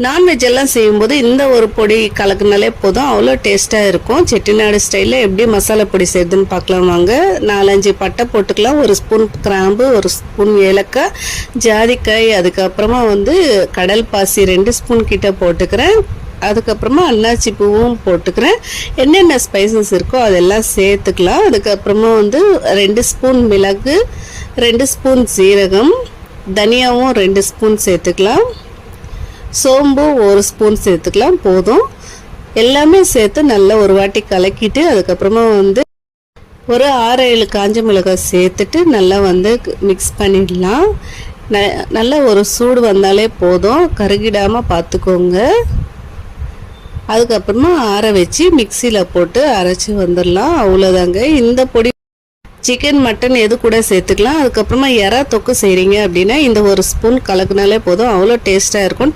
Non veg எல்லாம் செய்யும்போது இந்த ஒரு பொடி கலக்குனாலே போதும், அவ்வளோ டேஸ்ட்டாக இருக்கும். செட்டிநாடு ஸ்டைலில் எப்படி மசாலா பொடி செய்யுதுன்னு பார்க்கலாம் வாங்க. 4-5 பட்டை போட்டுக்கலாம், 1 ஸ்பூன் கிராம்பு, 1 ஸ்பூன் ஏலக்காய், ஜாதிக்காய், அதுக்கப்புறமா கடல் பாசி 2 ஸ்பூன் கிட்ட போட்டுக்கிறேன். அதுக்கப்புறமா அன்னாச்சி பூவும் போட்டுக்கிறேன். என்னென்ன ஸ்பைசஸ் இருக்கோ அதெல்லாம் சேர்த்துக்கலாம். அதுக்கப்புறமா 2 ஸ்பூன் மிளகு, 2 ஸ்பூன் சீரகம், தனியாவும் 2 ஸ்பூன் சேர்த்துக்கலாம், சோம்பு 1 ஸ்பூன் சேர்த்துக்கலாம். போதும். எல்லாமே சேர்த்து நல்லா ஒரு வாட்டி கலக்கிட்டு அதுக்கப்புறமா ஒரு 6-7 காஞ்ச மிளகாய் சேர்த்துட்டு நல்லா மிக்ஸ் பண்ணிடலாம். நல்லா ஒரு சூடு வந்தாலே போதும், கருகிடாமல் பார்த்துக்கோங்க. அதுக்கப்புறமா ஆற வச்சு மிக்சியில் போட்டு அரைச்சி வந்துடலாம். அவ்வளோதாங்க. இந்த பொடி சிக்கன் மட்டன் எது கூட சேர்த்துக்கலாம். அதுக்கப்புறமா எறா தொக்கு செய்கிறீங்க அப்படின்னா இந்த 1 ஸ்பூன் கலக்குனாலே போதும், அவ்வளோ டேஸ்ட்டாக இருக்கும்.